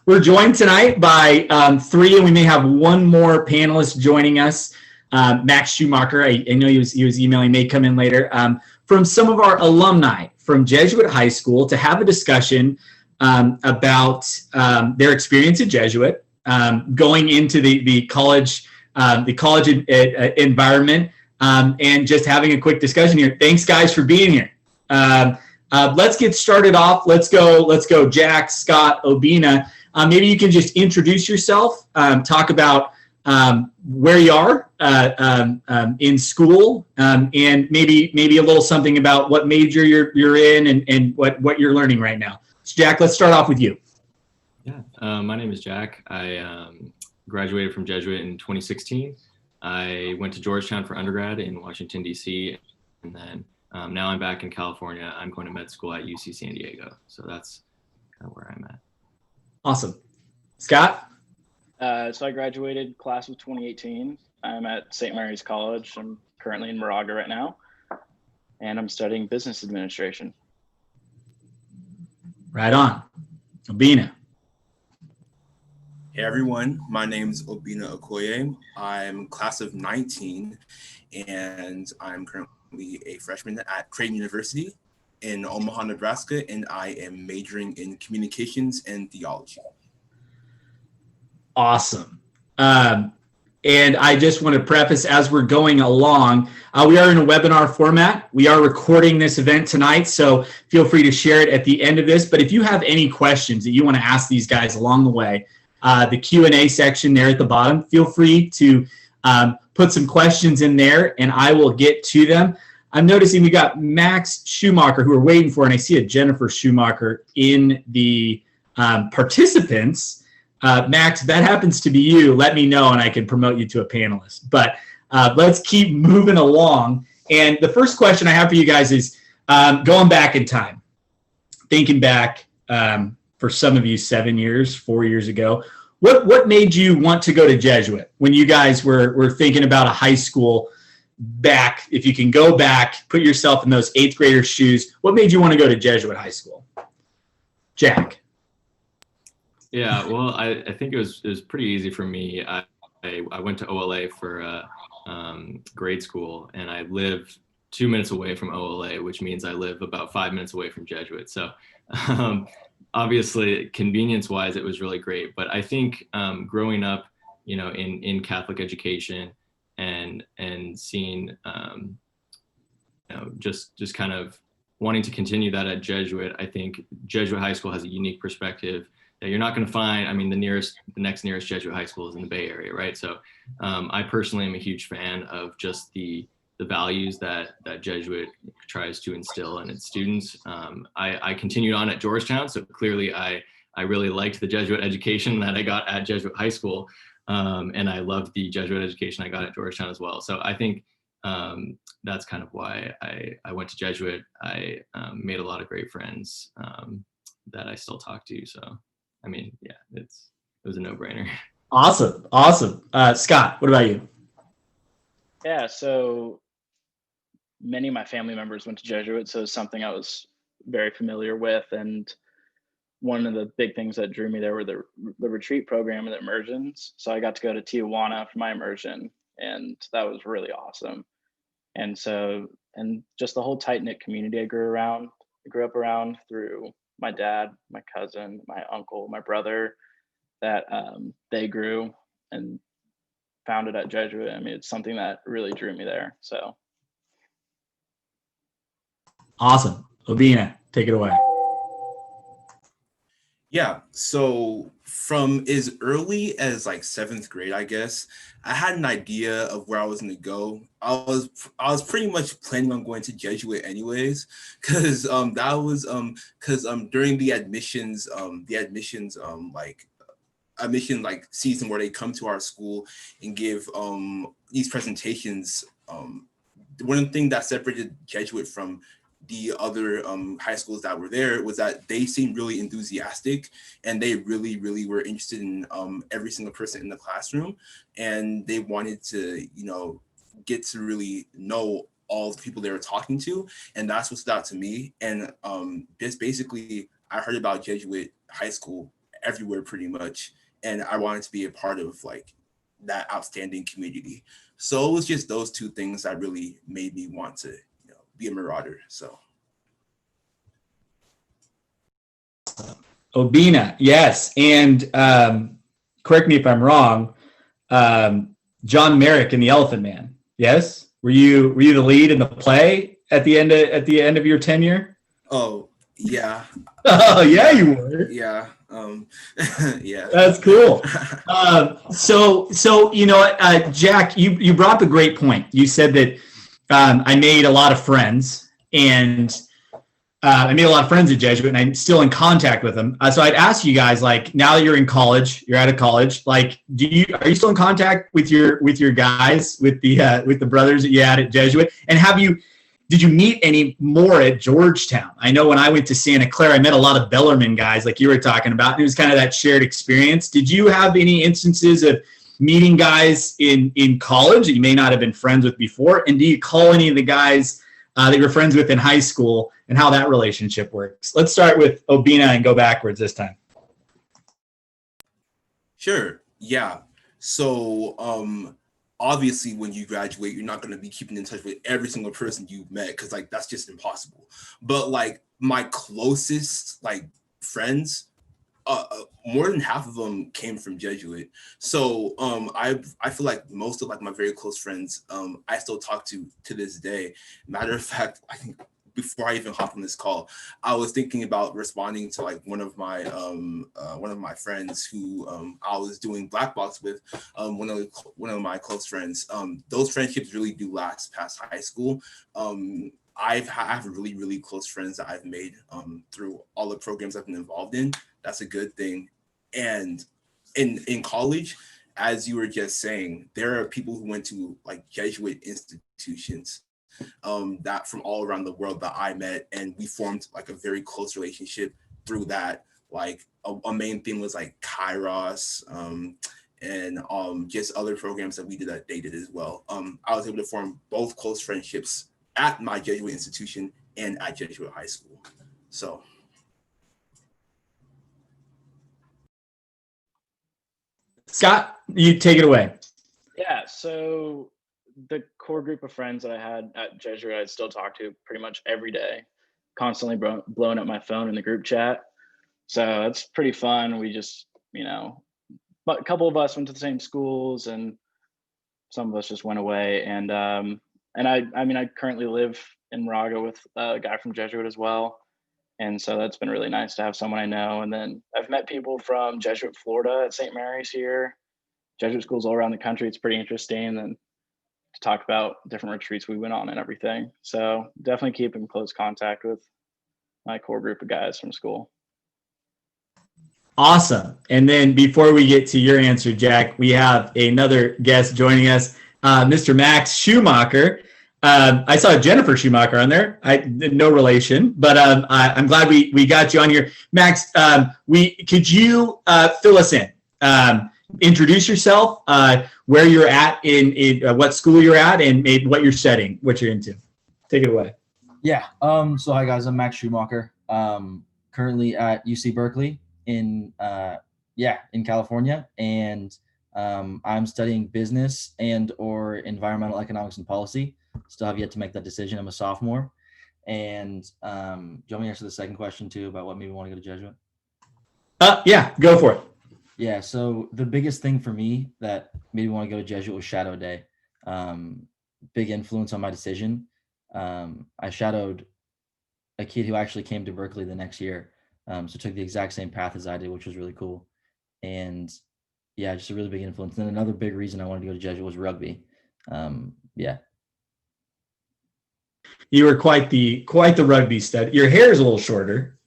We're joined tonight by three, and we may have one more panelist joining us. Max Schumacher, I know he was emailing, may come in later, from some of our alumni from Jesuit High School to have a discussion about their experience at Jesuit, going into the college environment, and just having a quick discussion here. Thanks, guys, for being here. Let's get started off. Let's go, Jack, Scott, Obinna. Maybe you can just introduce yourself, talk about where you are in school, and maybe a little something about what major you're in and what you're learning right now. So Jack, let's start off with you. Yeah, my name is Jack. I graduated from Jesuit in 2016. I went to Georgetown for undergrad in Washington, D.C., and then now I'm back in California. I'm going to med school at UC San Diego. So that's kind of where I'm at. Awesome. Scott? So I graduated class of 2018. I'm at St. Mary's College. I'm currently in Moraga right now, and I'm studying business administration. Right on. Obinna. Hey everyone, my name is Obinna Okoye. I'm class of 19, and I'm currently a freshman at Creighton University in Omaha, Nebraska, and I am majoring in communications and theology. Awesome. And I just want to preface, as we're going along, we are in a webinar format. We are recording this event tonight, so feel free to share it at the end of this. But if you have any questions that you want to ask these guys along the way, the Q&A section there at the bottom, feel free to put some questions in there, and I will get to them. I'm noticing we got Max Schumacher, who we're waiting for, and I see a Jennifer Schumacher in the participants. Max, if that happens to be you, let me know and I can promote you to a panelist. But let's keep moving along. And the first question I have for you guys is going back in time, thinking back for some of you 4 years ago. What made you want to go to Jesuit when you guys were thinking about a high school back? If you can go back, put yourself in those 8th grader shoes, what made you want to go to Jesuit High School? Jack. Yeah, well, I think it was pretty easy for me. I went to OLA for grade school, and I live 2 minutes away from OLA, which means I live about 5 minutes away from Jesuit. So obviously, convenience-wise, it was really great. But I think growing up, in Catholic education and seeing, just kind of wanting to continue that at Jesuit, I think Jesuit High School has a unique perspective that you're not going to find. I mean, the next nearest Jesuit high school is in the Bay Area, right? So I personally am a huge fan of just the values that Jesuit tries to instill in its students. I continued on at Georgetown, so clearly I really liked the Jesuit education that I got at Jesuit High School, and I loved the Jesuit education I got at Georgetown as well. So I think that's kind of why I went to Jesuit. I made a lot of great friends that I still talk to. So I mean, yeah, it was a no-brainer. Awesome. Scott, what about you? Yeah, so many of my family members went to Jesuit, so it's something I was very familiar with. And one of the big things that drew me there were the retreat program and the immersions. So I got to go to Tijuana for my immersion, and that was really awesome. And just the whole tight-knit community I grew up around through my dad, my cousin, my uncle, my brother, that they grew and founded at Jesuit. I mean, it's something that really drew me there. So awesome. Obinna, take it away. Yeah, so from as early as like 7th grade, I guess, I had an idea of where I was going to go. I was pretty much planning on going to Jesuit anyways, because during the admissions season where they come to our school and give these presentations. One of the things that separated Jesuit from the other high schools that were there was that they seemed really enthusiastic, and they really, really were interested in every single person in the classroom, and they wanted to, get to really know all the people they were talking to, and that's what stood out to me. And just basically, I heard about Jesuit High School everywhere pretty much, and I wanted to be a part of like that outstanding community. So it was just those two things that really made me want to, be a Marauder. So. Obinna, yes, and correct me if I'm wrong. John Merrick in The Elephant Man. Yes, were you the lead in the play at the end of your tenure? Oh yeah. Oh yeah, you were. Yeah. Yeah. That's cool. So Jack, you brought up a great point. You said that I made a lot of friends, and I made a lot of friends at Jesuit, and I'm still in contact with them. So I'd ask you guys, like, now that you're in college, you're out of college, like, are you still in contact with your guys, with the brothers that you had at Jesuit? And did you meet any more at Georgetown? I know when I went to Santa Clara, I met a lot of Bellarmine guys, like you were talking about. And it was kind of that shared experience. Did you have any instances of meeting guys in college that you may not have been friends with before? And do you call any of the guys that you were friends with in high school, and how that relationship works? Let's start with Obinna and go backwards this time. Sure. Yeah. So obviously when you graduate, you're not going to be keeping in touch with every single person you've met, because like that's just impossible. But like my closest like friends, more than half of them came from Jesuit. So I feel like most of like my very close friends I still talk to this day. Matter of fact, I think before I even hop on this call, I was thinking about responding to like one of my friends who I was doing black box with, one of my close friends. Those friendships really do last past high school. I have really, really close friends that I've made through all the programs I've been involved in. That's a good thing. And in college, as you were just saying, there are people who went to like Jesuit institutions that from all around the world that I met, and we formed like a very close relationship through that. Like a main thing was like Kairos and just other programs that we did that they did as well. I was able to form both close friendships at my Jesuit institution and at Jesuit High School. So. Scott, you take it away. Yeah, so the core group of friends that I had at Jesuit, I still talk to pretty much every day, constantly blowing up my phone in the group chat. So it's pretty fun. We just, but a couple of us went to the same schools, and some of us just went away. And I currently live in Moraga with a guy from Jesuit as well. And so that's been really nice to have someone I know. And then I've met people from Jesuit Florida at St. Mary's here, Jesuit schools all around the country. It's pretty interesting, and to talk about different retreats we went on and everything. So definitely keep in close contact with my core group of guys from school. Awesome. And then before we get to your answer, Jack, we have another guest joining us, Mr. Max Schumacher. I saw Jennifer Schumacher on there. No relation, but I'm glad we got you on here. Max, could you fill us in? Introduce yourself, where you're at in what school you're at, and maybe what you're studying, what you're into. Take it away. Yeah. So hi guys, I'm Max Schumacher. Currently at UC Berkeley in California, and I'm studying business and or environmental economics and policy. Still have yet to make that decision. I'm a sophomore. And do you want me to answer the second question too about what made me want to go to Jesuit? Yeah, go for it. Yeah, so the biggest thing for me that made me want to go to Jesuit was Shadow Day. Big influence on my decision. I shadowed a kid who actually came to Berkeley the next year. So took the exact same path as I did, which was really cool. And yeah, just a really big influence. And another big reason I wanted to go to Jesuit was rugby. Yeah. You were quite the rugby stud. Your hair is a little shorter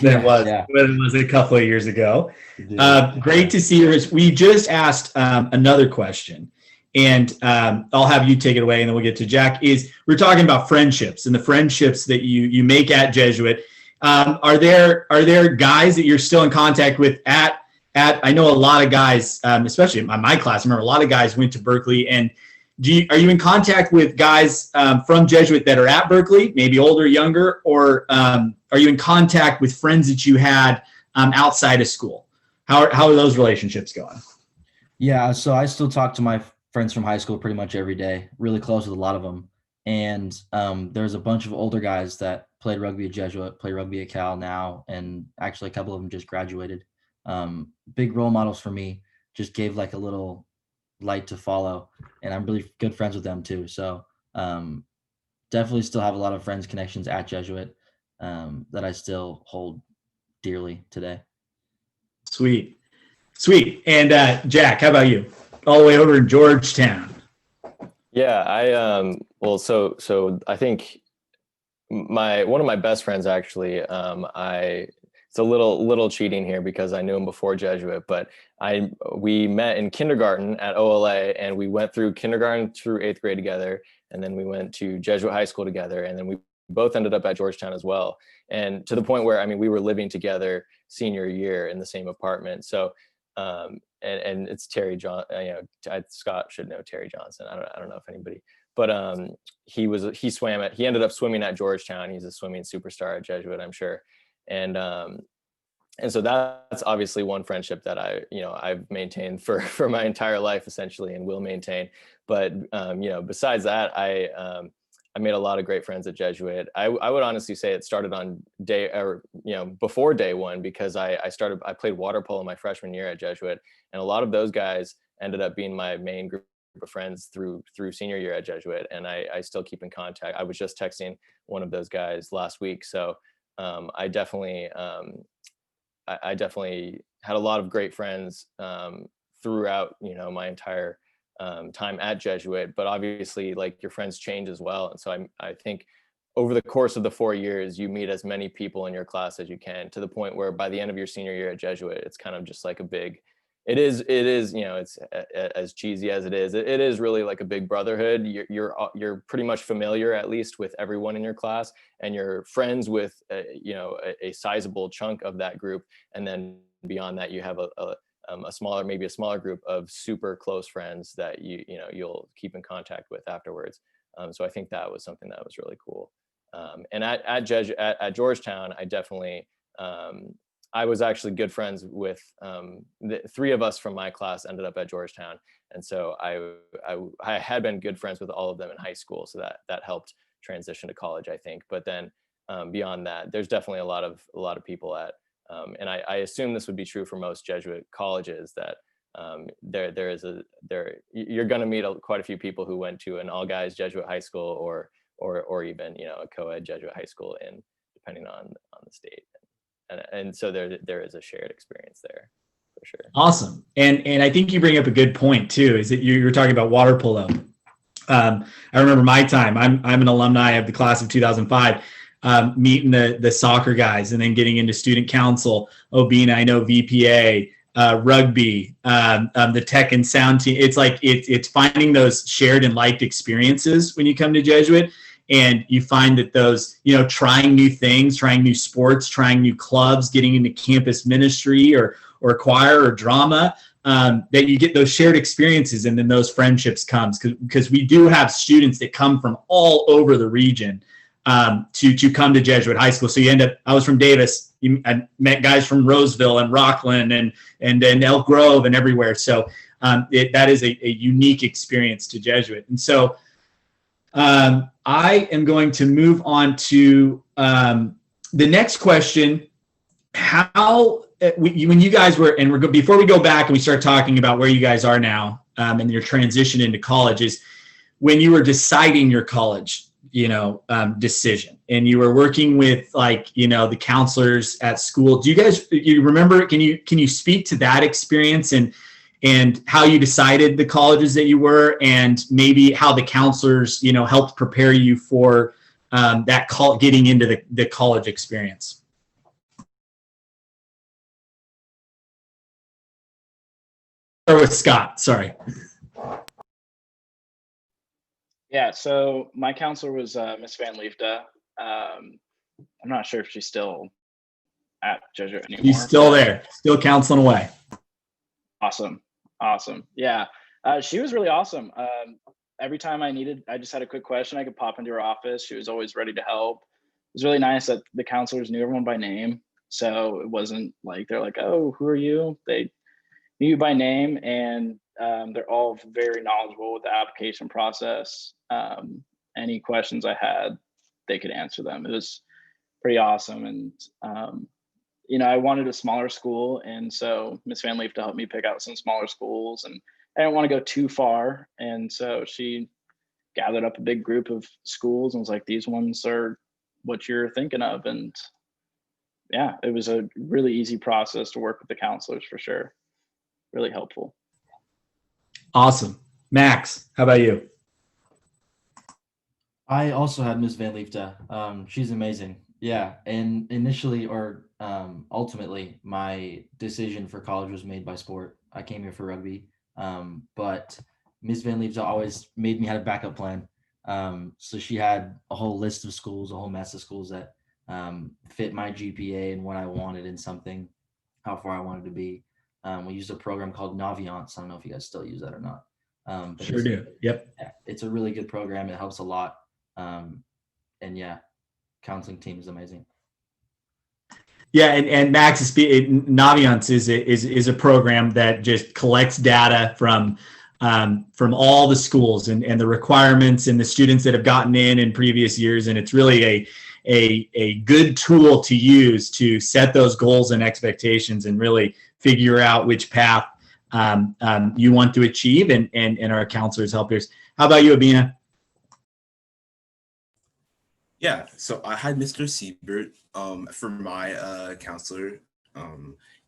than it was a couple of years ago. Great to see you. We just asked another question, and I'll have you take it away, and then we'll get to Jack. We're talking about friendships and the friendships that you make at Jesuit. Are there guys that you're still in contact with at I know a lot of guys, especially in my class, I remember a lot of guys went to Berkeley, and are you in contact with guys from Jesuit that are at Berkeley, maybe older, younger, or are you in contact with friends that you had outside of school? How are those relationships going? Yeah, so I still talk to my friends from high school pretty much every day, really close with a lot of them. And there's a bunch of older guys that played rugby at Jesuit, play rugby at Cal now, and actually a couple of them just graduated. Big role models for me, just gave like a little light to follow, and I'm really good friends with them too. So definitely still have a lot of friends, connections at Jesuit that I still hold dearly today. Sweet. And Jack, how about you? All the way over in Georgetown. Yeah, well, so I think one of my best friends actually, it's a little cheating here because I knew him before Jesuit, but we met in kindergarten at OLA, and we went through kindergarten through 8th grade together, and then we went to Jesuit High School together, and then we both ended up at Georgetown as well. And to the point where, I mean, we were living together senior year in the same apartment. So, and it's Terry John, Scott should know Terry Johnson. I don't know if anybody, but he ended up swimming at Georgetown. He's a swimming superstar at Jesuit, I'm sure. And so that's obviously one friendship that I've maintained for my entire life essentially, and will maintain. But besides that, I made a lot of great friends at Jesuit. I would honestly say it started on before day one, because I played water polo my freshman year at Jesuit, and a lot of those guys ended up being my main group of friends through senior year at Jesuit, and I still keep in contact. I was just texting one of those guys last week, so I definitely had a lot of great friends throughout my entire time at Jesuit. But obviously, like, your friends change as well, and so I think over the course of the 4 years, you meet as many people in your class as you can, to the point where by the end of your senior year at Jesuit, it's kind of just like it is it's as cheesy as it is really like a big brotherhood. You're pretty much familiar, at least, with everyone in your class, and you're friends with a sizable chunk of that group, and then beyond that, you have a smaller group of super close friends that you'll keep in contact with afterwards. So I think that was something that was really cool. And at Georgetown, I definitely I was actually good friends with the 3 of us from my class ended up at Georgetown, and so I had been good friends with all of them in high school, so that helped transition to college, I think. But then beyond that, there's definitely a lot of people at and I assume this would be true for most Jesuit colleges, that you're going to meet quite a few people who went to an all guys Jesuit high school or even a co-ed Jesuit high school, in depending on the state. And so there is a shared experience there, for sure. Awesome. And I think you bring up a good point too, is that you were talking about water polo. I remember my time. I'm an alumni of the class of 2005, meeting the soccer guys, and then getting into student council, Obinna, I know VPA, rugby, the tech and sound team. It's like it's finding those shared and liked experiences when you come to Jesuit. And you find that those, trying new things, trying new sports, trying new clubs, getting into campus ministry or choir or drama, that you get those shared experiences, and then those friendships comes, because we do have students that come from all over the region to come to Jesuit High School. So you end up, I was from Davis, I met guys from Roseville and Rockland and Elk Grove and everywhere. So that is a unique experience to Jesuit. And so I am going to move on to the next question. How, when you guys were, and before we go back and we start talking about where you guys are now and your transition into college, is when you were deciding your college, decision, and you were working with the counselors at school. Do you remember? Can you speak to that experience and how you decided the colleges that you were, and maybe how the counselors, helped prepare you for getting into the college experience? Or with Scott, sorry. Yeah, so my counselor was Miss Van Liefde. I'm not sure if she's still at Jesuit anymore. She's still there, still counseling away. Awesome. Yeah, she was really awesome. every time I just had a quick question, I could pop into her office. She was always ready to help. It was really nice that the counselors knew everyone by name. So it wasn't like they're like, oh, who are you? They knew you by name, and they're all very knowledgeable with the application process. Any questions I had, they could answer them. It was pretty awesome. And I wanted a smaller school, and so Miss Van Leaf to help me pick out some smaller schools, and I didn't want to go too far, and so she gathered up a big group of schools and was like, these ones are what you're thinking of. And yeah, it was a really easy process to work with the counselors for sure. Really helpful. Awesome. Max, how about you? I also had Miss Van Leefta. She's amazing. Yeah. And initially, or ultimately, my decision for college was made by sport. I came here for rugby. But Miss Van Leefta always made me have a backup plan. So she had a whole list of schools, a whole mess of schools that fit my GPA and what I wanted in something, how far I wanted to be. We used a program called Naviance. I don't know if you guys still use that or not. But Sure do. Yep. yeah, it's a really good program. It helps a lot. And yeah, counseling team is amazing. Yeah, and Max, Naviance is a program that just collects data from all the schools and the requirements and the students that have gotten in previous years, and it's really a good tool to use to set those goals and expectations and really figure out which path you want to achieve, and our counselors help you. How about you, Obinna? Yeah, so I had Mr. Siebert for my counselor.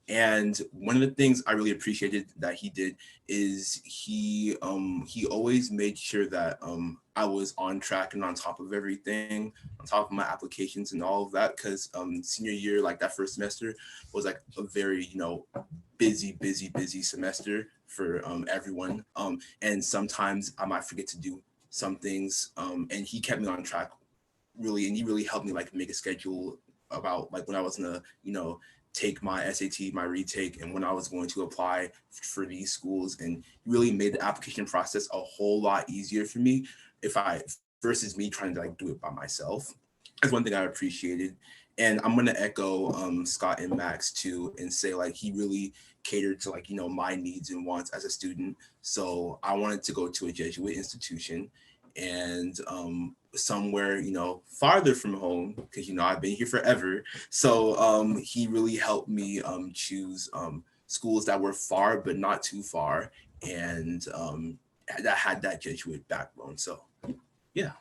And one of the things I really appreciated that he did is he always made sure that I was on track and on top of everything, on top of my applications and all of that, because senior year, like that first semester, was like a very, busy semester for everyone. And sometimes I might forget to do some things, and he kept me on track really, and he really helped me like make a schedule about like when I was gonna, take my SAT, my retake, and when I was going to apply for these schools, and really made the application process a whole lot easier for me versus me trying to like do it by myself. That's one thing I appreciated. And I'm gonna echo Scott and Max too, and say like he really catered to like, my needs and wants as a student. So I wanted to go to a Jesuit institution, and somewhere farther from home, because I've been here forever. So he really helped me choose schools that were far but not too far, and that had that Jesuit backbone. So yeah.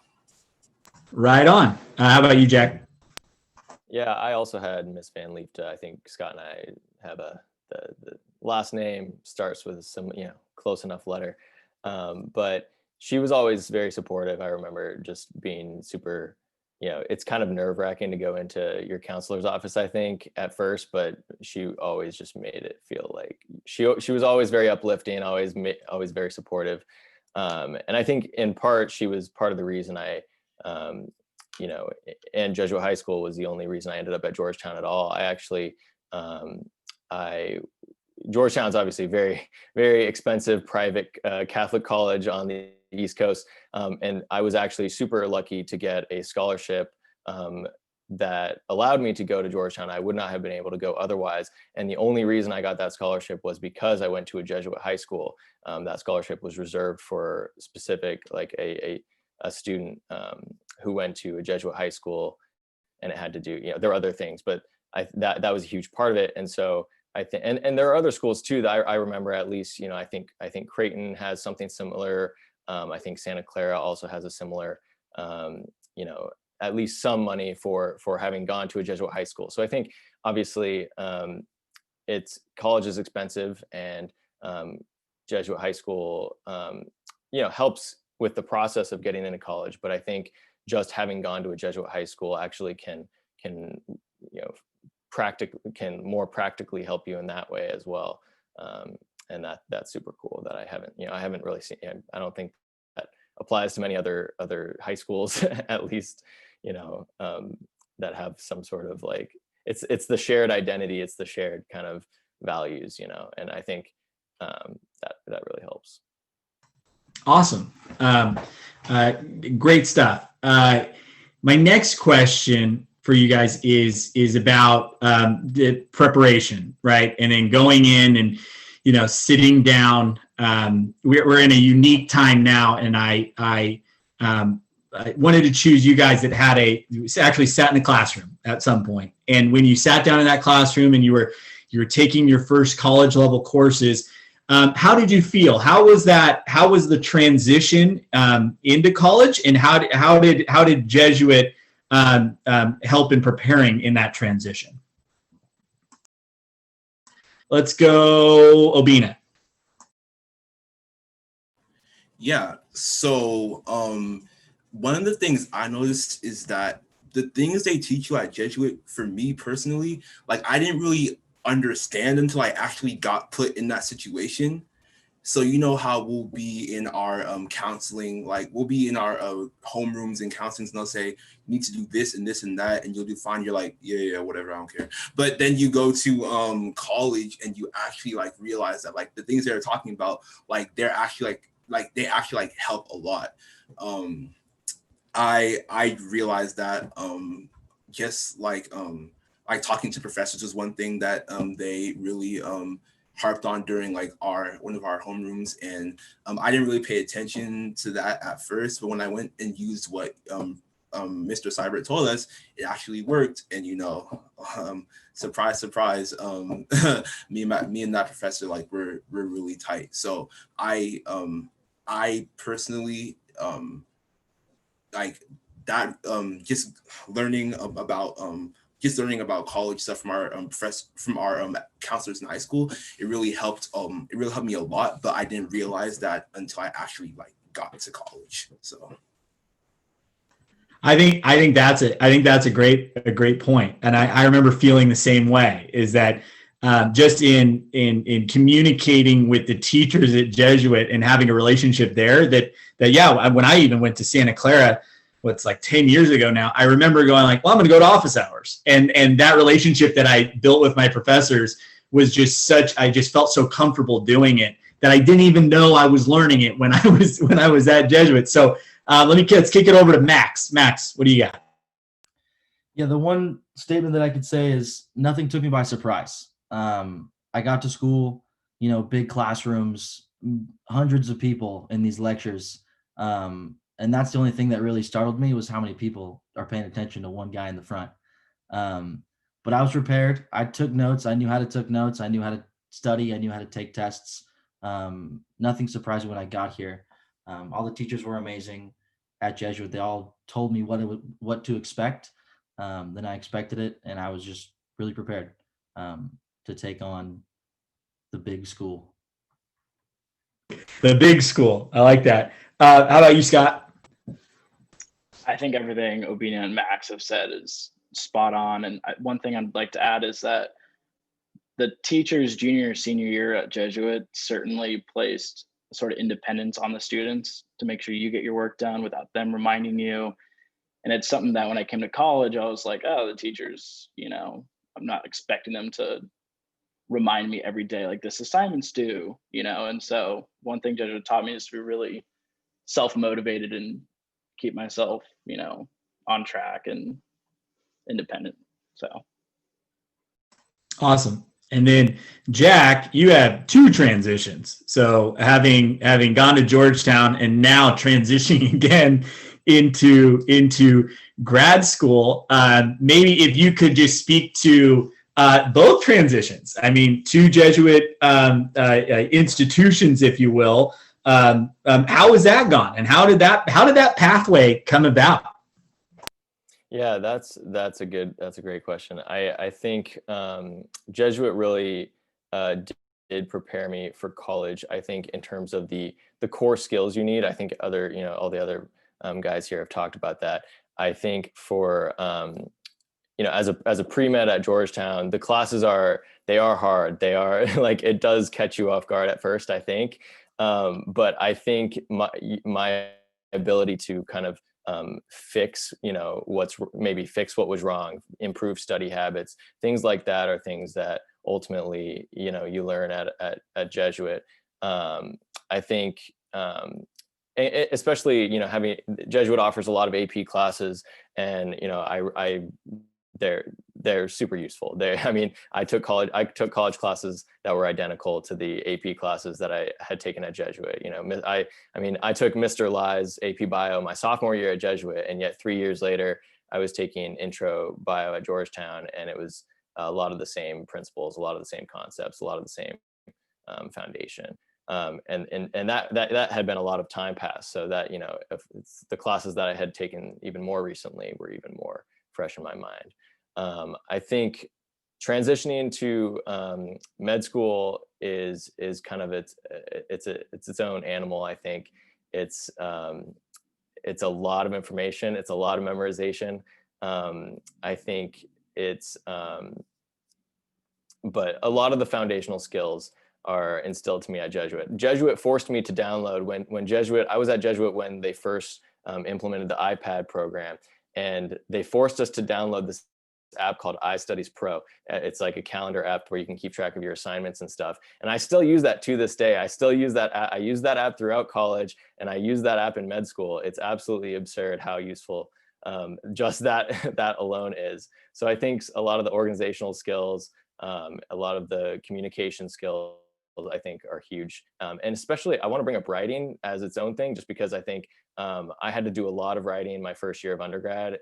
Right on. How about you, Jack? Yeah, I also had Miss Van Leefta. I think Scott and I have the last name starts with some close enough letter, but she was always very supportive. I remember just being super, it's kind of nerve-wracking to go into your counselor's office, I think, at first, but she always just made it feel like she was always very uplifting, always very supportive. And I think in part, she was part of the reason I, and Jesuit High School was the only reason I ended up at Georgetown at all. I actually, Georgetown's obviously very, very expensive private Catholic college on the East Coast. And I was actually super lucky to get a scholarship that allowed me to go to Georgetown. I would not have been able to go otherwise. And the only reason I got that scholarship was because I went to a Jesuit high school. That scholarship was reserved for specific, like a student who went to a Jesuit high school, and it had to do, there are other things, but that was a huge part of it. And so I think, and there are other schools too that I remember, at least, I think Creighton has something similar. I think Santa Clara also has a similar, at least some money for having gone to a Jesuit high school. So I think obviously college is expensive, and Jesuit high school, helps with the process of getting into college. But I think just having gone to a Jesuit high school actually can more practically help you in that way as well. And that's super cool that I haven't really seen. I don't think that applies to many other high schools, at least, that have some sort of like, it's the shared identity, it's the shared kind of values, and I think that really helps. Awesome. Great stuff. My next question for you guys is about the preparation, right? And then going in and, sitting down. We're in a unique time now, and I wanted to choose you guys that actually sat in a classroom at some point. And when you sat down in that classroom and you were taking your first college level courses, how did you feel? How was that? How was the transition into college, and how did Jesuit help in preparing in that transition? Let's go, Obinna. Yeah. So one of the things I noticed is that the things they teach you at Jesuit, for me personally, like I didn't really understand until I actually got put in that situation. So you know how we'll be in our counseling, like we'll be in our homerooms and counselings, and they'll say, you need to do this and this and that, and you'll do fine. You're like, yeah, whatever, I don't care. But then you go to college and you actually like realize that like the things they're talking about, like they're actually like they actually like help a lot. I realized that just like talking to professors was one thing that they really harped on during like one of our homerooms, and I didn't really pay attention to that at first, but when I went and used what Mr. Seibert told us, it actually worked. And surprise, surprise, me and that professor, like we're really tight. So I personally like that just learning about college stuff from our counselors in high school, it really helped me a lot, but I didn't realize that until I actually like got to college. So I think that's a great point. And I remember feeling the same way, is that just in communicating with the teachers at Jesuit and having a relationship there, that yeah, when I even went to Santa Clara, what's like 10 years ago now, I remember going like, well, I'm going to go to office hours. And that relationship that I built with my professors was just I just felt so comfortable doing it that I didn't even know I was learning it when I was at Jesuit. So let's kick it over to Max. Max, what do you got? Yeah, the one statement that I could say is nothing took me by surprise. I got to school, big classrooms, hundreds of people in these lectures. And that's the only thing that really startled me, was how many people are paying attention to one guy in the front. But I was prepared. I took notes. I knew how to take notes. I knew how to study. I knew how to take tests. Nothing surprised me when I got here. All the teachers were amazing at Jesuit. They all told me what to expect. Then I expected it, and I was just really prepared to take on the big school. The big school. I like that. How about you, Scott? I think everything Obinna and Max have said is spot on. And one thing I'd like to add is that the teachers' junior or senior year at Jesuit certainly placed sort of independence on the students to make sure you get your work done without them reminding you. And it's something that when I came to college, I was like, oh, the teachers, I'm not expecting them to remind me every day, like this assignment's due, And so one thing Jesuit taught me is to be really self-motivated and keep myself, on track and independent. So awesome. And then Jack, you have two transitions. So having gone to Georgetown and now transitioning again into grad school, maybe if you could just speak to both transitions. I mean, two Jesuit institutions, if you will. How has that gone, and how did that pathway come about? Yeah, that's a great question. I think Jesuit really did prepare me for college. I think in terms of the core skills you need. I think all the other guys here have talked about that. I think for as a pre-med at Georgetown, the classes are hard. They are like, it does catch you off guard at first, I think. But I think my ability to kind of fix what was wrong, improve study habits, things like that are things that ultimately, you learn at Jesuit. I think especially, you know, having Jesuit offers a lot of AP classes, and, you know, they're super useful. I took college classes that were identical to the AP classes that I had taken at Jesuit. You know, I took Mr. Lai's AP Bio my sophomore year at Jesuit, and yet 3 years later, I was taking intro bio at Georgetown, and it was a lot of the same principles, a lot of the same concepts, a lot of the same foundation. And that had been a lot of time passed, so that, you know, if it's the classes that I had taken even more recently were even more fresh in my mind. I think transitioning to med school is kind of it's its own animal. I think it's a lot of information. It's a lot of memorization. I think it's, but a lot of the foundational skills are instilled to me at Jesuit. Jesuit forced me to download I was at Jesuit when they first implemented the iPad program, and they forced us to download this app called iStudies Pro. It's like a calendar app where you can keep track of your assignments and stuff. And I still use that to this day. I still use that. I use that app throughout college, and I use that app in med school. It's absolutely absurd how useful just that alone is. So I think a lot of the organizational skills, a lot of the communication skills, I think, are huge. And especially I want to bring up writing as its own thing, just because I think I had to do a lot of writing my first year of undergrad.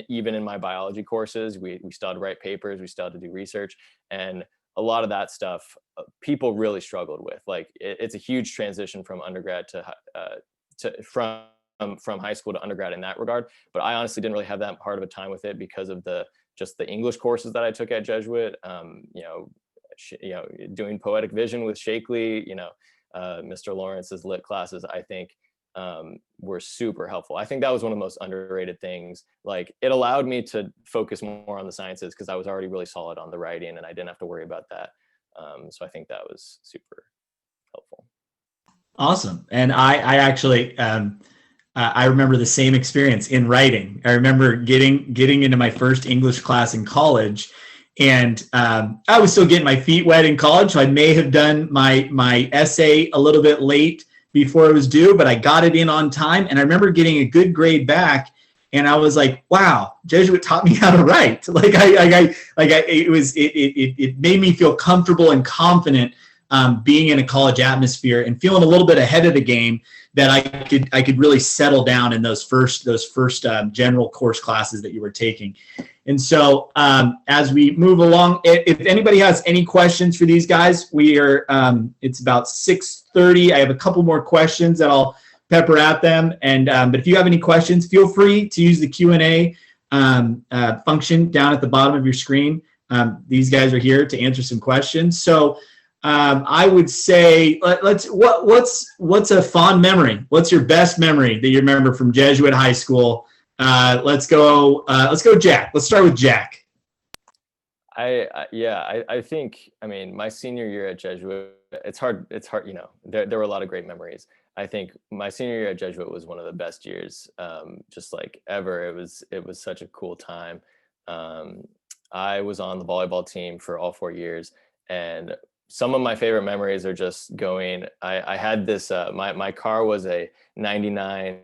Even in my biology courses, we still had to write papers, we still had to do research, and a lot of that stuff people really struggled with. Like it's a huge transition from undergrad from high school to undergrad in that regard. But I honestly didn't really have that hard of a time with it because of just the English courses that I took at Jesuit. Doing poetic vision with Shakely, Mr. Lawrence's lit classes, I think were super helpful. I think that was one of the most underrated things. Like, it allowed me to focus more on the sciences because I was already really solid on the writing, and I didn't have to worry about that. So I think that was super helpful. Awesome. And I actually, I remember the same experience in writing. I remember getting into my first English class in college, and I was still getting my feet wet in college. So I may have done my essay a little bit late before it was due, but I got it in on time. And I remember getting a good grade back, and I was like, "Wow, Jesuit taught me how to write." It made me feel comfortable and confident being in a college atmosphere and feeling a little bit ahead of the game, that I could really settle down in those first general course classes that you were taking. And so as we move along, if anybody has any questions for these guys, we are it's about 6:30. I have a couple more questions that I'll pepper at them. And but if you have any questions, feel free to use the Q&A function down at the bottom of your screen. These guys are here to answer some questions. So I would say, what's a fond memory? What's your best memory that you remember from Jesuit High School? Let's go, Jack. Let's start with Jack. I think, my senior year at Jesuit, it's hard, there were a lot of great memories. I think my senior year at Jesuit was one of the best years, just like ever. It was such a cool time. I was on the volleyball team for all 4 years, and some of my favorite memories are just going, I had this, my car was a 99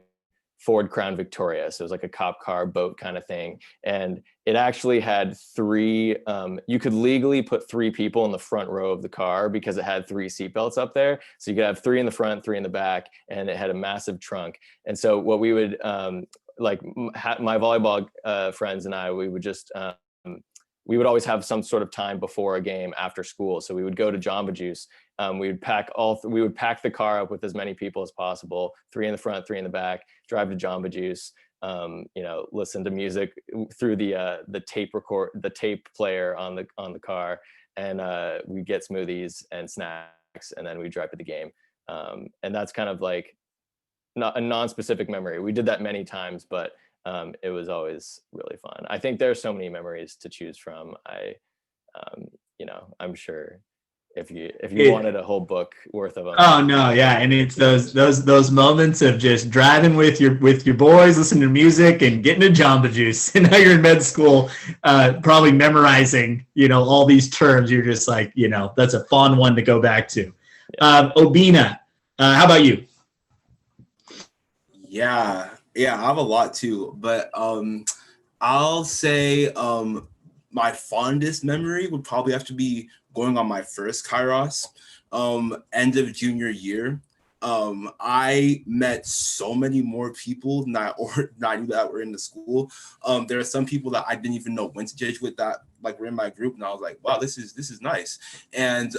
Ford Crown Victoria. So it was like a cop car boat kind of thing. And it actually had you could legally put 3 people in the front row of the car because it had 3 seatbelts up there. So you could have 3 in the front, 3 in the back, and it had a massive trunk. And so what we would, my volleyball friends and I, we would just, we would always have some sort of time before a game after school. So we would go to Jamba Juice. We would pack the car up with as many people as possible, 3 in the front, 3 in the back, drive to Jamba Juice, listen to music through the tape player on the car. And we get smoothies and snacks, and then we drive to the game. And that's kind of like not a non-specific memory. We did that many times, but it was always really fun. I think there's so many memories to choose from. I'm sure if you wanted a whole book worth of them. Oh no, yeah, and it's those moments of just driving with your boys, listening to music, and getting a Jamba Juice. And now you're in med school, probably memorizing, all these terms. You're just like, that's a fun one to go back to. Yeah. Obinna, how about you? Yeah, yeah, I have a lot too, but I'll say my fondest memory would probably have to be going on my first Kairos, end of junior year. I met so many more people than I knew that were in the school. There are some people that I didn't even know went to Jesuit that like were in my group, and I was like, wow, this is nice. And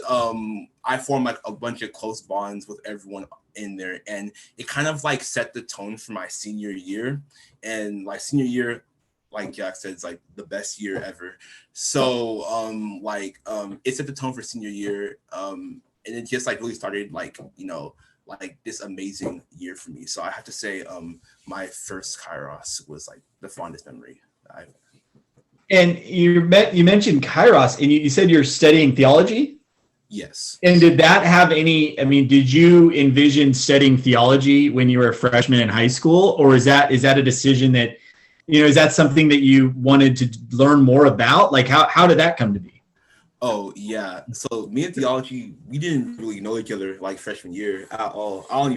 I formed like a bunch of close bonds with everyone in there, and it kind of like set the tone for my senior year. And like senior year, like Jack said, it's like the best year ever. So it set the tone for senior year. And it just like really started like, like this amazing year for me. So I have to say my first Kairos was like the fondest memory I've. And you mentioned Kairos, and you said you're studying theology. Yes. And did that have any, I mean, did you envision studying theology when you were a freshman in high school? Or is that a decision that, is that something that you wanted to learn more about? Like how did that come to be? Oh yeah. So me and theology, we didn't really know each other like freshman year at all. I don't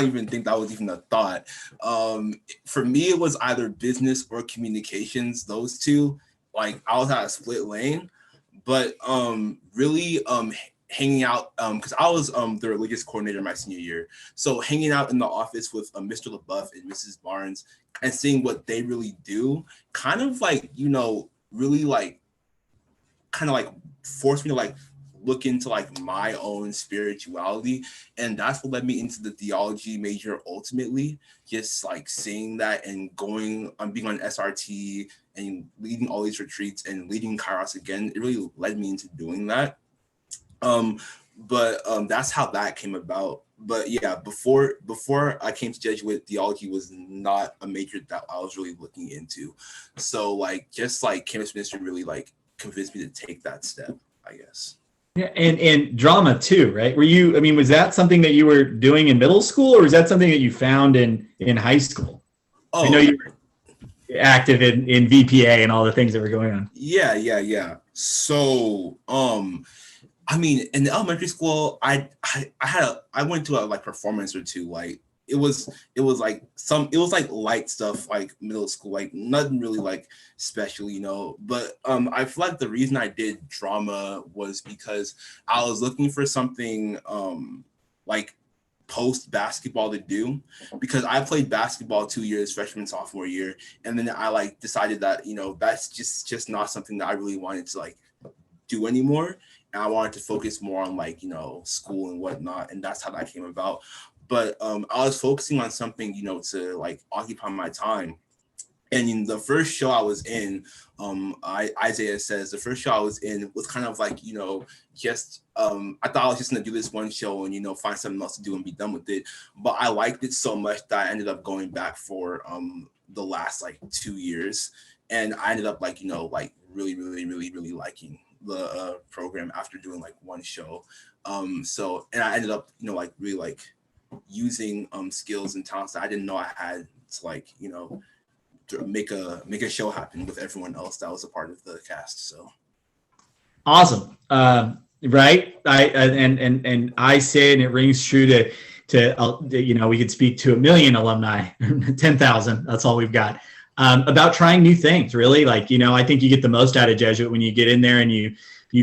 even think that was even a thought. For me, it was either business or communications, those two. Like I was at a split lane, but really hanging out because I was the religious coordinator my senior year. So hanging out in the office with Mr. LaBeouf and Mrs. Barnes and seeing what they really do, kind of like, really like kind of like forced me to like look into like my own spirituality, and that's what led me into the theology major ultimately. Just like seeing that and going on being on SRT and leading all these retreats and leading Kairos again, it really led me into doing that. But that's how that came about. But yeah, before I came to Jesuit, theology was not a major that I was really looking into. So like just like campus ministry really like convinced me to take that step, I guess. Yeah, and drama too, right? Was that something that you were doing in middle school, or was that something that you found in high school? Oh, I know you were active in VPA and all the things that were going on. yeah. So I mean, in the elementary school, I went to a like performance or two. Like it was like light stuff, like middle school, like nothing really like special, But I feel like the reason I did drama was because I was looking for something like post basketball to do, because I played basketball 2 years, freshman, sophomore year, and then I like decided that that's just not something that I really wanted to like do anymore. And I wanted to focus more on like, school and whatnot. And that's how that came about. But I was focusing on something, to like occupy my time. And in the first show I was in, Isaiah Says, the first show I was in was kind of like, just, I thought I was just gonna do this one show and, find something else to do and be done with it. But I liked it so much that I ended up going back for the last like 2 years. And I ended up like, like really, really, really, really liking the program after doing like one show. So, and I ended up, like really like using skills and talents that I didn't know I had to like, to make a show happen with everyone else that was a part of the cast. So awesome. Right. And I say, and it rings true to we could speak to 1 million alumni, 10,000. That's all we've got. About trying new things, really. Like, I think you get the most out of Jesuit when you get in there and you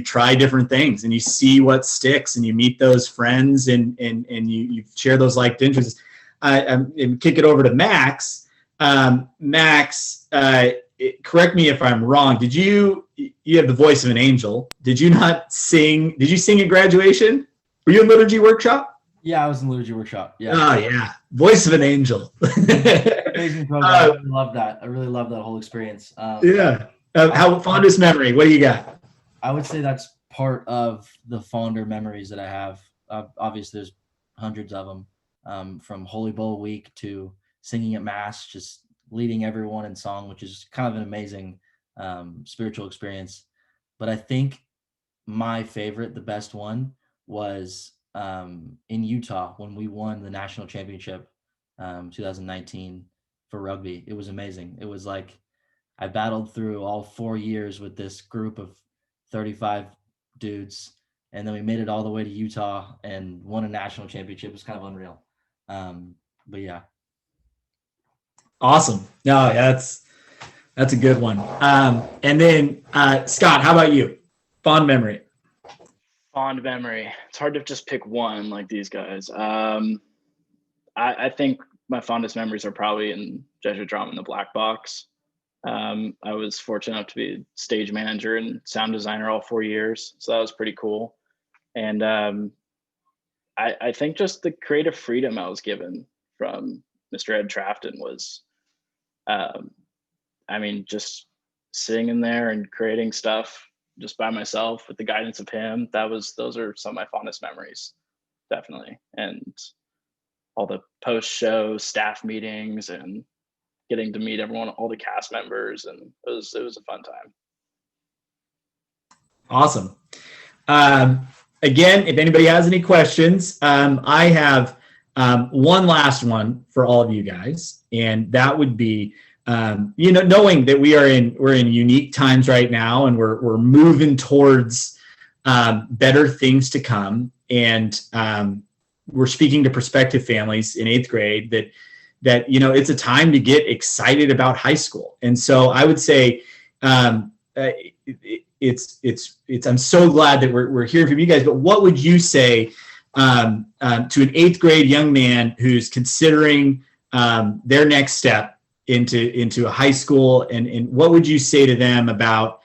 try different things and you see what sticks and you meet those friends and you share those liked interests. And kick it over to Max. Max, correct me if I'm wrong. You have the voice of an angel. Did you not sing? Did you sing at graduation? Were you in liturgy workshop? Yeah, I was in liturgy workshop. Yeah. Oh yeah, voice of an angel. Amazing program. I really love that. I really love that whole experience. Yeah. How fondest memory? What do you got? I would say that's part of the fonder memories that I have. Obviously, there's hundreds of them, from Holy Bowl week to singing at Mass, just leading everyone in song, which is kind of an amazing spiritual experience. But I think my favorite, the best one, was in Utah when we won the national championship, 2019 for rugby. It was amazing. It was like I battled through all 4 years with this group of 35 dudes, and then we made it all the way to Utah and won a national championship. It was kind of unreal. But yeah. Awesome. No, that's a good one. And then Scott, how about you? Fond memory. Fond memory. It's hard to just pick one like these guys. I think my fondest memories are probably in Jesuit drama in the Black Box. I was fortunate enough to be stage manager and sound designer all 4 years, so that was pretty cool. And I think just the creative freedom I was given from Mr. Ed Trafton was, I mean, just sitting in there and creating stuff just by myself with the guidance of him. Those are some of my fondest memories, definitely. And all the post show staff meetings and getting to meet everyone, all the cast members, and it was a fun time. Awesome. Again, if anybody has any questions, I have one last one for all of you guys, and that would be, knowing that we're in unique times right now, and we're moving towards better things to come, and we're speaking to prospective families in 8th grade that it's a time to get excited about high school. And so I would say it's I'm so glad that we're hearing from you guys. But what would you say to an 8th grade young man who's considering their next step into a high school, and what would you say to them about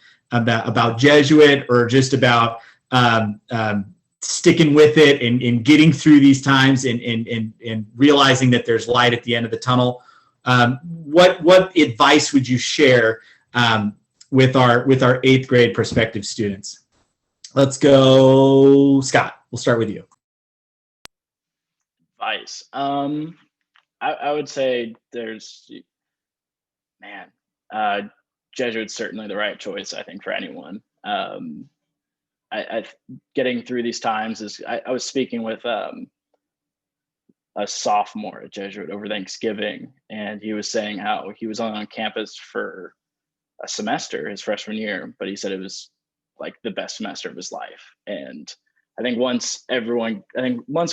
Jesuit, or just about sticking with it and getting through these times and realizing that there's light at the end of the tunnel? What advice would you share with our 8th grade prospective students? Let's go, Scott. We'll start with you. Advice. I would say Jesuit's certainly the right choice, I think, for anyone. I getting through these times is, I was speaking with a sophomore at Jesuit over Thanksgiving, and he was saying how he was on campus for a semester his freshman year, but he said it was like the best semester of his life. And I think once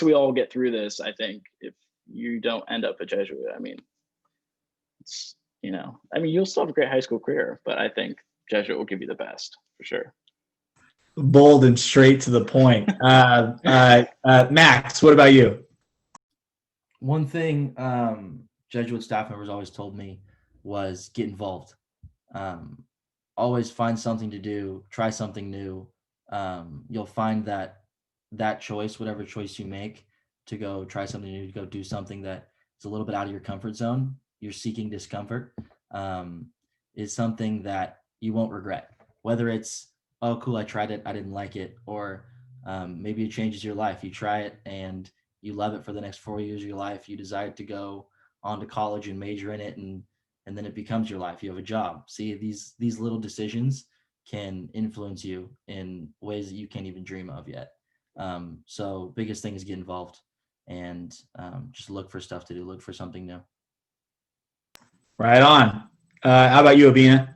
we all get through this, I think if you don't end up at Jesuit, I mean, you'll still have a great high school career, but I think Jesuit will give you the best for sure. Bold and straight to the point. Max, what about you? One thing Jesuit staff members always told me was get involved. Always find something to do, try something new. You'll find that choice, whatever choice you make, to go try something new, to go do something that is a little bit out of your comfort zone, you're seeking discomfort, is something that you won't regret. Whether it's, oh, cool, I tried it, I didn't like it, or maybe it changes your life. You try it and you love it for the next 4 years of your life. You decide to go on to college and major in it, and then it becomes your life. You have a job. See, these little decisions can influence you in ways that you can't even dream of yet. So biggest thing is get involved and just look for stuff to do, look for something new. Right on. How about you, Obinna?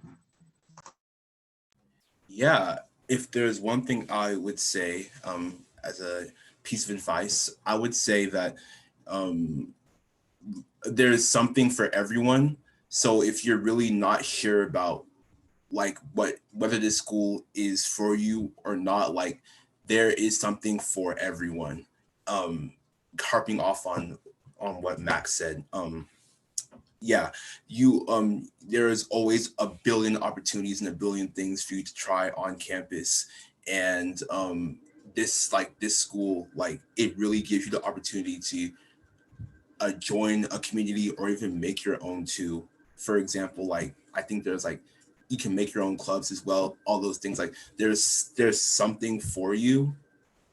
Yeah, if there's one thing I would say as a piece of advice, I would say that there's something for everyone. So if you're really not sure about whether this school is for you or not, there is something for everyone. Harping off on what Max said. There is always a billion opportunities and a billion things for you to try on campus. And this school, it really gives you the opportunity to join a community or even make your own too. For example, I think there's you can make your own clubs as well. All those things, there's something for you,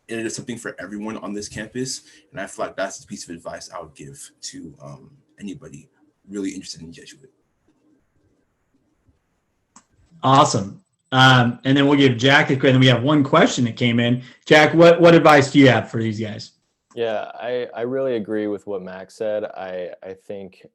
and there's something for everyone on this campus. And I feel like that's the piece of advice I would give to anybody really interested in Jesuit. Awesome. And then we'll give Jack a credit. And we have one question that came in. Jack, what advice do you have for these guys? Yeah, I really agree with what Max said. I think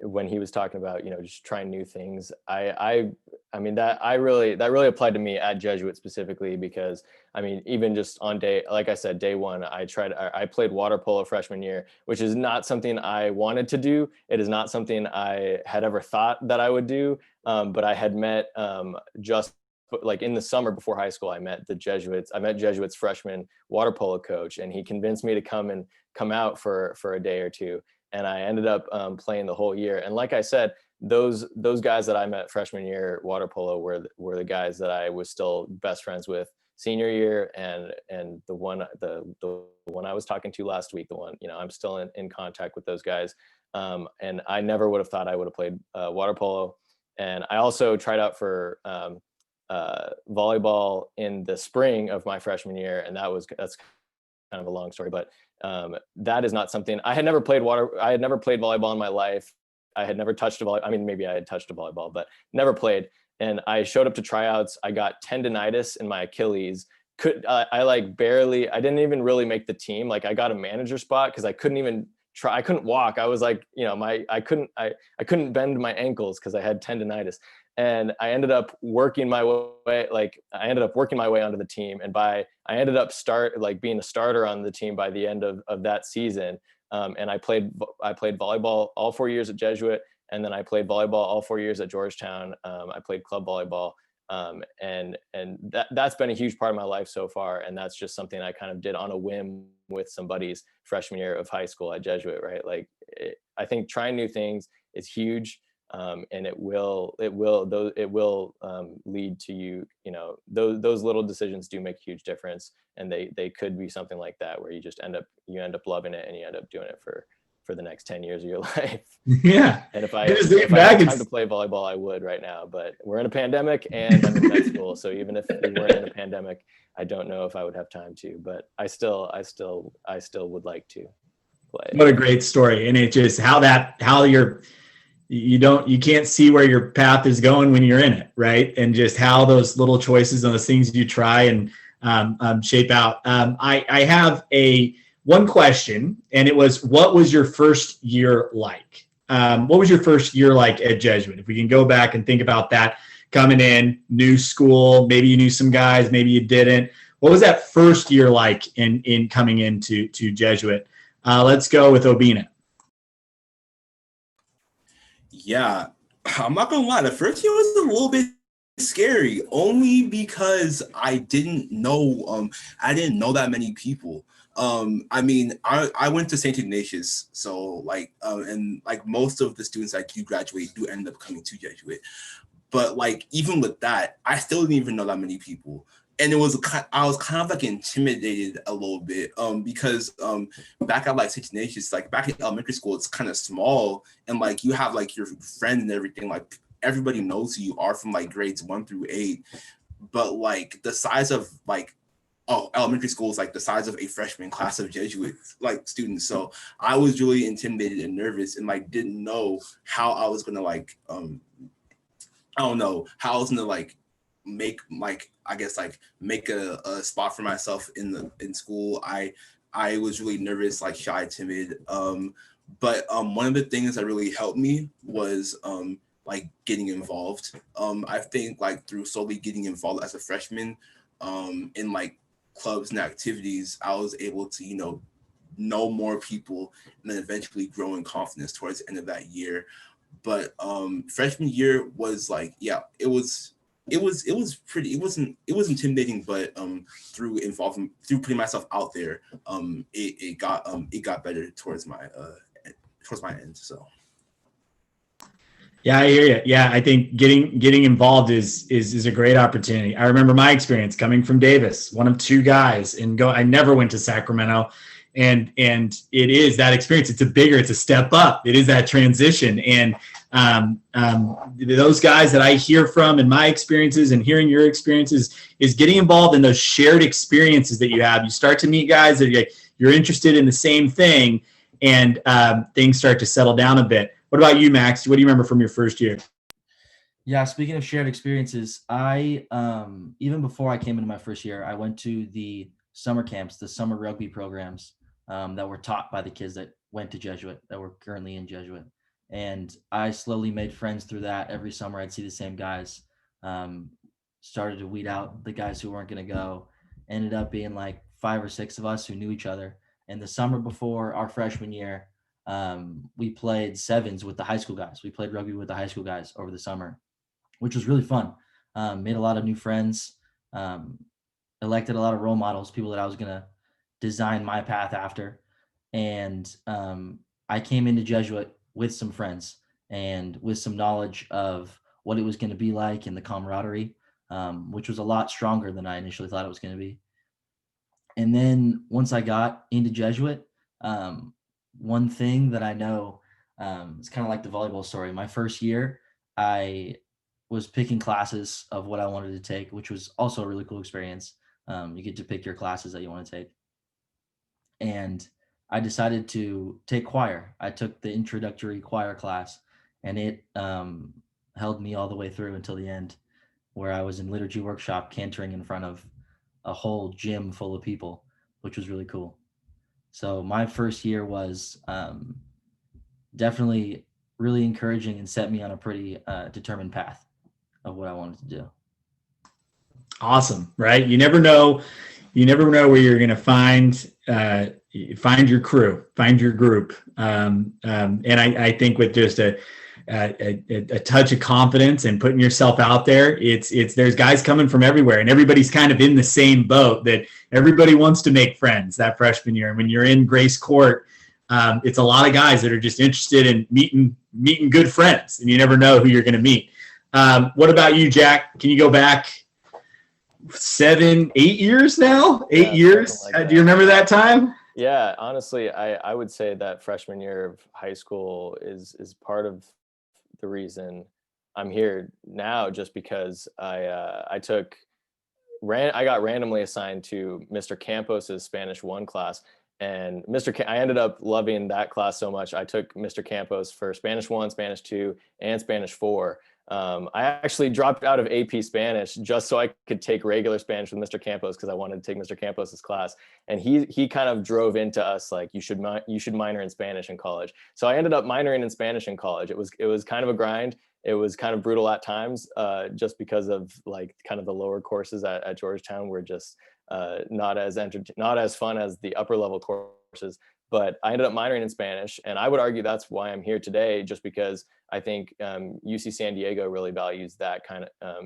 when he was talking about, just trying new things, I mean that really applied to me at Jesuit specifically, because I mean, even just on day, like I said, day one, I played water polo freshman year, which is not something I wanted to do. It is not something I had ever thought that I would do. But I had met just like in the summer before high school, I met Jesuit's freshman water polo coach, and he convinced me to come out for a day or two. And I ended up playing the whole year. And like I said, those guys that I met freshman year water polo were the guys that I was still best friends with senior year, and the one I was talking to last week, the one, I'm still in contact with those guys. And I never would have thought I would have played water polo. And I also tried out for volleyball in the spring of my freshman year, and that's kind of a long story, but that is not something I had never played volleyball in my life. I had never touched a volleyball. I mean, maybe I had touched a volleyball, but never played. And I showed up to tryouts. I got tendonitis in my Achilles. I didn't even really make the team. Like, I got a manager spot because I couldn't even try. I couldn't walk. I was like, I couldn't bend my ankles because I had tendonitis. And I ended up working my way onto the team. And I ended up being a starter on the team by the end of that season. And I played volleyball all 4 years at Jesuit. And then I played volleyball all 4 years at Georgetown. I played club volleyball. And that's been a huge part of my life so far. And that's just something I kind of did on a whim with some buddies freshman year of high school at Jesuit, right? Like, I think trying new things is huge. And it will lead to you, those little decisions do make a huge difference. And they could be something like that, where you end up loving it, and you end up doing it for the next 10 years of your life. Yeah. And if I had time to play volleyball, I would right now, but we're in a pandemic and I'm in med school. So even if we weren't in a pandemic, I don't know if I would have time to, but I still would like to play. What a great story. And it just you can't see where your path is going when you're in it, right? And just how those little choices and those things you try and shape out. I have one question, and it was, what was your first year like? What was your first year like at Jesuit? If we can go back and think about that, coming in, new school, maybe you knew some guys, maybe you didn't. What was that first year like in coming into Jesuit? Let's go with Obinna. Yeah, I'm not gonna lie. The first year was a little bit scary, only because I didn't know that many people. I mean, I went to St. Ignatius, so and most of the students that do graduate do end up coming to Jesuit. But even with that, I still didn't even know that many people. And I was kind of intimidated a little bit because back at St. Ignatius, back in elementary school, it's kind of small, and you have your friends and everything. Everybody knows who you are from grades 1 through 8. But the size of elementary school is the size of a freshman class of Jesuit students. So I was really intimidated and nervous, and didn't know how I was gonna I don't know how I was gonna make make a spot for myself in school. I was really nervous, shy, timid. But one of the things that really helped me was getting involved. I think through slowly getting involved as a freshman in clubs and activities, I was able to know more people, and then eventually grow in confidence towards the end of that year. But freshman year was it was intimidating, but through putting myself out there, it got better towards my end. So yeah, I hear you. Yeah, I think getting involved is a great opportunity. I remember my experience coming from Davis, one of 2 guys, and I never went to Sacramento, and it is that experience. It's a step up. It is that transition, and those guys that I hear from in my experiences and hearing your experiences is getting involved in those shared experiences that you have. You start to meet guys that you're interested in the same thing, and things start to settle down a bit. What about you, Max? What do you remember from your first year? Yeah, speaking of shared experiences, I even before I came into my first year, I went to the summer camps, the summer rugby programs that were taught by the kids that went to Jesuit, that were currently in Jesuit. And I slowly made friends through that. Every summer I'd see the same guys, started to weed out the guys who weren't going to go. ended up being like 5 or 6 of us who knew each other. And the summer before our freshman year, we played sevens with the high school guys. We played rugby with the high school guys over the summer, which was really fun. Made a lot of new friends, elected a lot of role models, people that I was going to design my path after. And I came into Jesuit with some friends and with some knowledge of what it was going to be like and the camaraderie, which was a lot stronger than I initially thought it was going to be. And then once I got into Jesuit, one thing that I know, it's kind of like the volleyball story. My first year, I was picking classes of what I wanted to take, which was also a really cool experience. You get to pick your classes that you want to take. And I decided to take choir. I took the introductory choir class, and it held me all the way through until the end, where I was in liturgy workshop cantering in front of a whole gym full of people, which was really cool. So my first year was definitely really encouraging and set me on a pretty determined path of what I wanted to do. Awesome, right? You never know where you're going to find your crew, find your group. And I think with just a touch of confidence and putting yourself out there, there's guys coming from everywhere, and everybody's kind of in the same boat, that everybody wants to make friends that freshman year. And when you're in Grace Court, it's a lot of guys that are just interested in meeting good friends, and you never know who you're going to meet. What about you, Jack? Can you go back 7, 8 years now? 8 years? Do you remember that time? Yeah, honestly, I would say that freshman year of high school is part of the reason I'm here now, just because I got randomly assigned to Mr. Campos's Spanish 1 class, and I ended up loving that class so much. I took Mr. Campos for Spanish 1, Spanish 2, and Spanish 4. I actually dropped out of AP Spanish just so I could take regular Spanish with Mr. Campos, because I wanted to take Mr. Campos's class. And he kind of drove into us like, you should minor in Spanish in college. So I ended up minoring in Spanish in college. It was kind of a grind. It was kind of brutal at times, just because of like kind of the lower courses at Georgetown were just not as fun as the upper level courses. But I ended up minoring in Spanish, and I would argue that's why I'm here today, just because I think UC San Diego really values that kind of,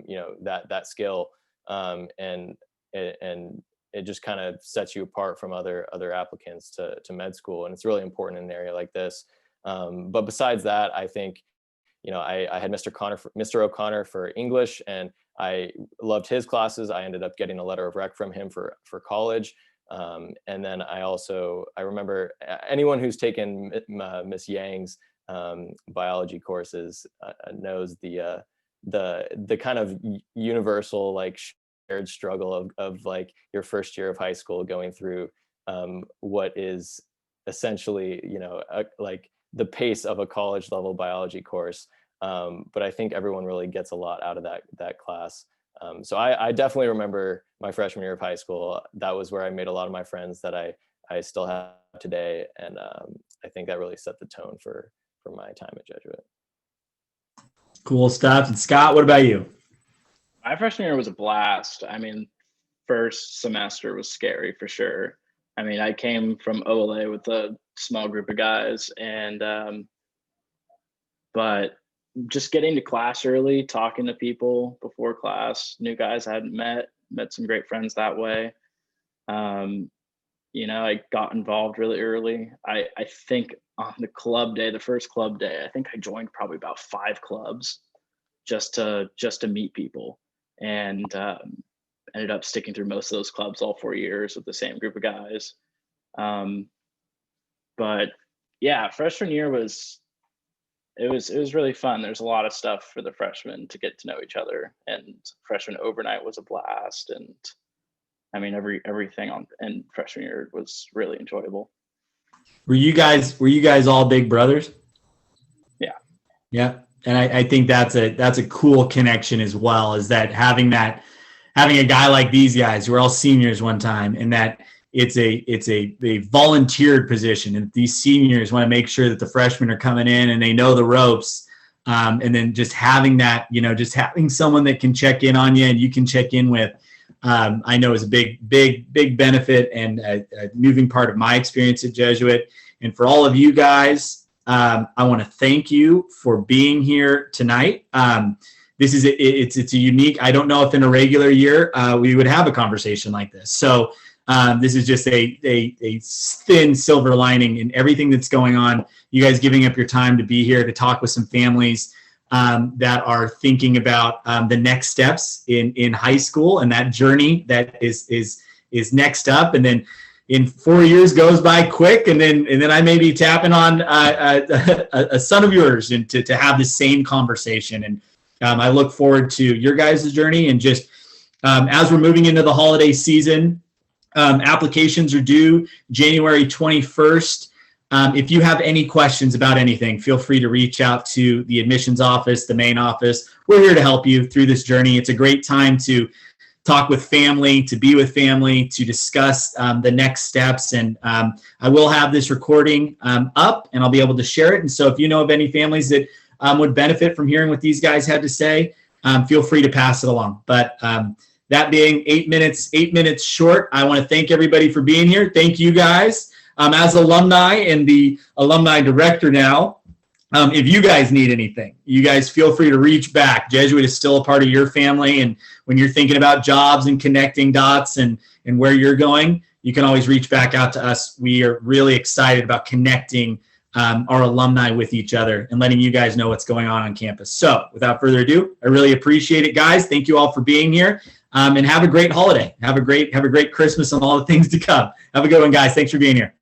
that skill, and it just kind of sets you apart from other applicants to med school, and it's really important in an area like this. But besides that, I think, I had Mr. O'Connor for English, and I loved his classes. I ended up getting a letter of rec from him for college. And then I remember anyone who's taken Miss Yang's biology courses knows the kind of universal like shared struggle of like your first year of high school going through what is essentially like the pace of a college level biology course. But I think everyone really gets a lot out of that class. So I definitely remember my freshman year of high school. That was where I made a lot of my friends that I still have today. And I think that really set the tone for my time at Jesuit. Cool stuff. And Scott, what about you? My freshman year was a blast. I mean, first semester was scary for sure. I mean, I came from OLA with a small group of guys, and but just getting to class early, talking to people before class, new guys I hadn't met some great friends that way. I got involved really early. I think on the club day, the first club day, I think I joined probably about 5 clubs just to meet people, and ended up sticking through most of those clubs all 4 years with the same group of guys. But yeah, freshman year was really fun. There's a lot of stuff for the freshmen to get to know each other, and freshman overnight was a blast. And I mean, everything in freshman year was really enjoyable. Were you guys all big brothers? Yeah. Yeah. And I think that's a cool connection as well, is that having a guy like these guys who are all seniors one time, and that it's a volunteered position, and these seniors want to make sure that the freshmen are coming in and they know the ropes. And then just having that, just having someone that can check in on you and you can check in with, I know is a big benefit and a moving part of my experience at Jesuit. And for all of you guys, I want to thank you for being here tonight. This is it's a unique. I don't know if in a regular year we would have a conversation like this. So this is just a thin silver lining in everything that's going on. You guys giving up your time to be here to talk with some families that are thinking about the next steps in high school and that journey that is next up. And then in 4 years goes by quick, and then I may be tapping on a son of yours and to have the same conversation. And I look forward to your guys' journey. And just as we're moving into the holiday season, applications are due January 21st. If you have any questions about anything, feel free to reach out to the admissions office, the main office. We're here to help you through this journey. It's a great time to talk with family, to be with family, to discuss the next steps. And I will have this recording up, and I'll be able to share it. And so if you know of any families that would benefit from hearing what these guys had to say, feel free to pass it along. But that being 8 minutes short, I want to thank everybody for being here. Thank you guys. As alumni and the alumni director now, if you guys need anything, you guys feel free to reach back. Jesuit is still a part of your family. And when you're thinking about jobs and connecting dots and where you're going, you can always reach back out to us. We are really excited about connecting our alumni with each other and letting you guys know what's going on campus. So without further ado, I really appreciate it, guys. Thank you all for being here. And have a great holiday. Have a great Christmas and all the things to come. Have a good one, guys. Thanks for being here.